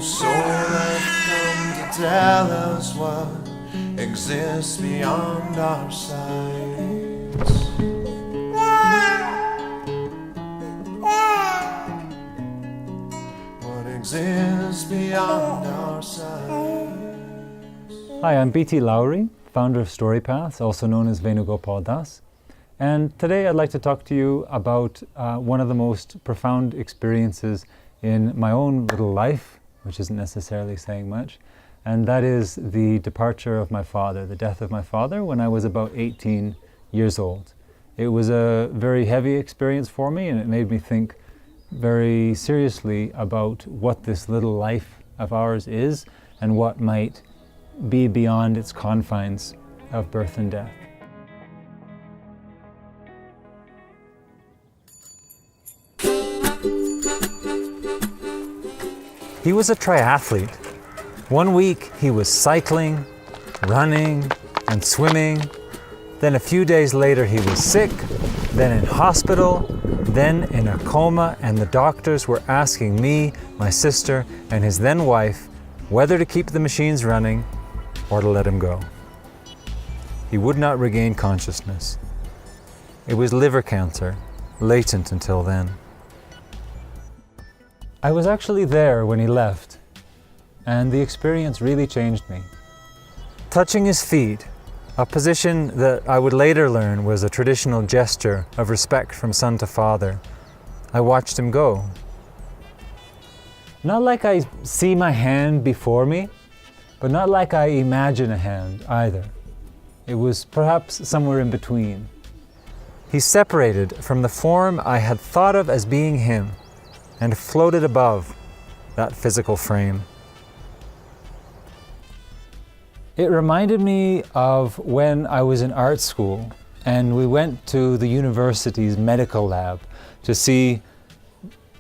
So I've come to tell us what exists beyond our sights. What exists beyond our sights. Hi, I'm B.T. Lowry, founder of StoryPaths, also known as Venugopal Das. And today I'd like to talk to you about one of the most profound experiences in my own little life, which isn't necessarily saying much, and that is the departure of my father, the death of my father when I was about 18 years old. It was a very heavy experience for me, and it made me think very seriously about what this little life of ours is and what might be beyond its confines of birth and death. He was a triathlete. One week he was cycling, running, and swimming. Then a few days later he was sick, then in hospital, then in a coma, and the doctors were asking me, my sister, and his then wife whether to keep the machines running or to let him go. He would not regain consciousness. It was liver cancer, latent until then. I was actually there when he left, and the experience really changed me. Touching his feet, a position that I would later learn was a traditional gesture of respect from son to father, I watched him go. Not like I see my hand before me, but not like I imagine a hand either. It was perhaps somewhere in between. He separated from the form I had thought of as being him, and floated above that physical frame. It reminded me of when I was in art school and we went to the university's medical lab to see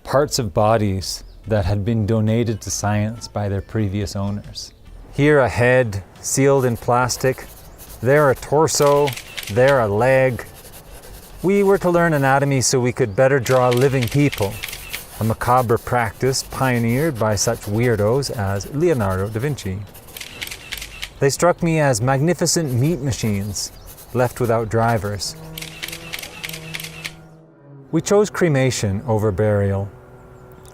parts of bodies that had been donated to science by their previous owners. Here a head sealed in plastic, there a torso, there a leg. We were to learn anatomy so we could better draw living people, a macabre practice pioneered by such weirdos as Leonardo da Vinci. They struck me as magnificent meat machines, left without drivers. We chose cremation over burial.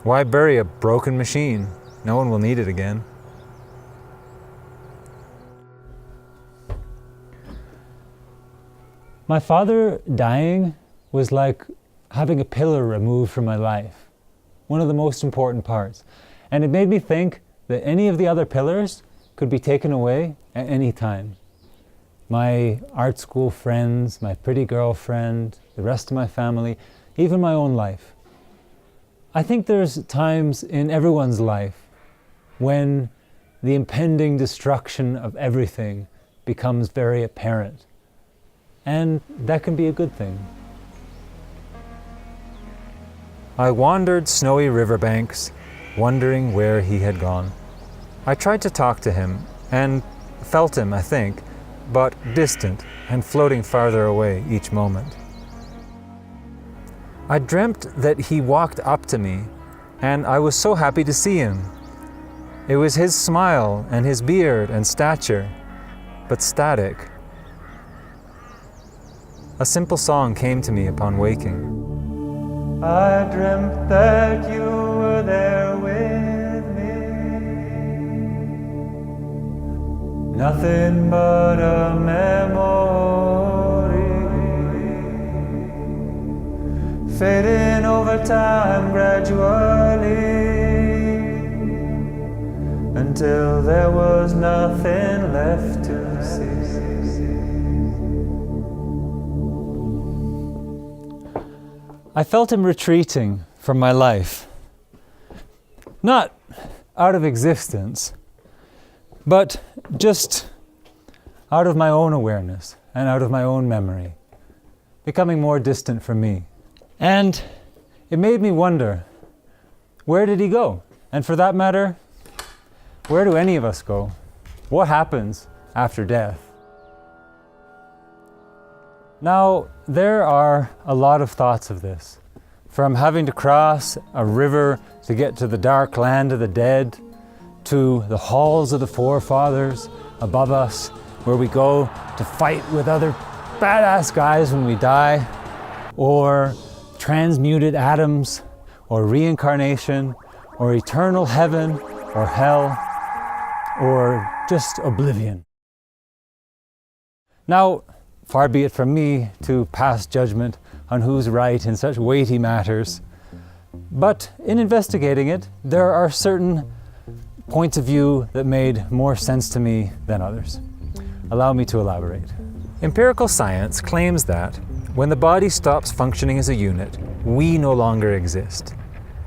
Why bury a broken machine? No one will need it again. My father dying was like having a pillar removed from my life. One of the most important parts. And it made me think that any of the other pillars could be taken away at any time. My art school friends, my pretty girlfriend, the rest of my family, even my own life. I think there's times in everyone's life when the impending destruction of everything becomes very apparent. And that can be a good thing. I wandered snowy riverbanks, wondering where he had gone. I tried to talk to him, and felt him, I think, but distant and floating farther away each moment. I dreamt that he walked up to me, and I was so happy to see him. It was his smile and his beard and stature, but static. A simple song came to me upon waking. I dreamt that you were there with me. Nothing but a memory, fading over time gradually, until there was nothing left to see. I felt him retreating from my life, not out of existence, but just out of my own awareness and out of my own memory, becoming more distant from me. And it made me wonder, where did he go? And for that matter, where do any of us go? What happens after death? Now, there are a lot of thoughts of this. From having to cross a river to get to the dark land of the dead, to the halls of the forefathers above us, where we go to fight with other badass guys when we die, or transmuted atoms, or reincarnation, or eternal heaven, or hell, or just oblivion. Now, far be it from me to pass judgment on who's right in such weighty matters, but in investigating it, there are certain points of view that made more sense to me than others. Allow me to elaborate. Empirical science claims that when the body stops functioning as a unit, we no longer exist.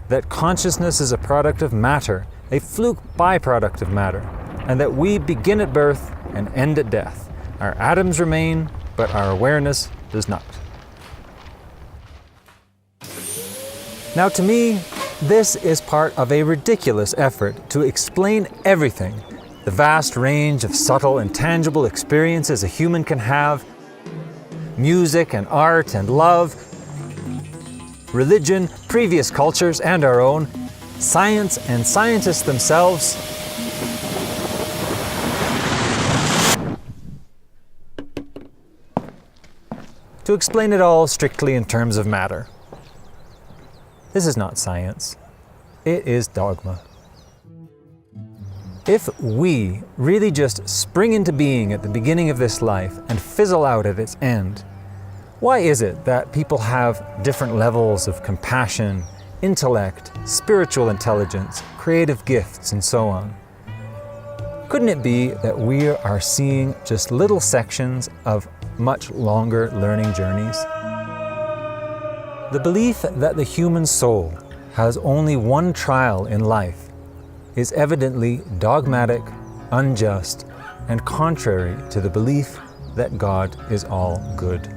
That consciousness is a product of matter, a fluke byproduct of matter, and that we begin at birth and end at death. Our atoms remain, but our awareness does not. Now, to me, this is part of a ridiculous effort to explain everything, the vast range of subtle and tangible experiences a human can have, music and art and love, religion, previous cultures and our own, science and scientists themselves. To explain it all strictly in terms of matter. This is not science. It is dogma. If we really just spring into being at the beginning of this life and fizzle out at its end, why is it that people have different levels of compassion, intellect, spiritual intelligence, creative gifts, and so on? Couldn't it be that we are seeing just little sections of much longer learning journeys? The belief that the human soul has only one trial in life is evidently dogmatic, unjust, and contrary to the belief that God is all good.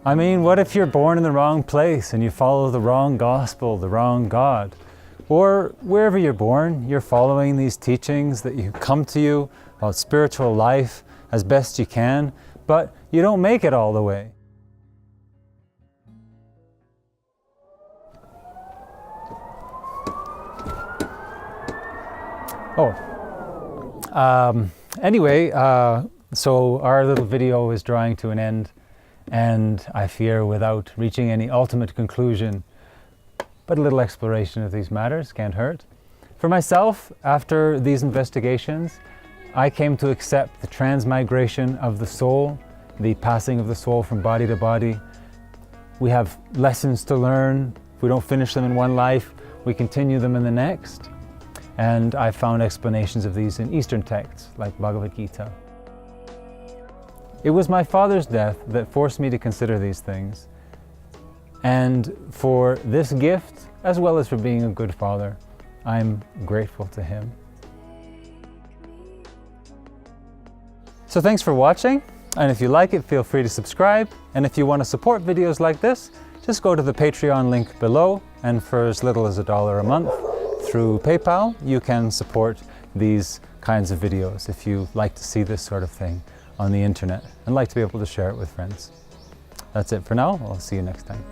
I mean, what if you're born in the wrong place and you follow the wrong gospel, the wrong God? Or wherever you're born, you're following these teachings that you come to you about spiritual life as best you can, but you don't make it all the way. Anyway, so our little video is drawing to an end, and I fear without reaching any ultimate conclusion, but a little exploration of these matters can't hurt. For myself, after these investigations, I came to accept the transmigration of the soul, the passing of the soul from body to body. We have lessons to learn. If we don't finish them in one life, we continue them in the next. And I found explanations of these in Eastern texts, like Bhagavad Gita. It was my father's death that forced me to consider these things. And for this gift, as well as for being a good father, I'm grateful to him. So thanks for watching, and if you like it, feel free to subscribe. And if you want to support videos like this, just go to the Patreon link below, and for as little as $1 a month, through PayPal, you can support these kinds of videos if you like to see this sort of thing on the internet and like to be able to share it with friends. That's it for now. I'll see you next time.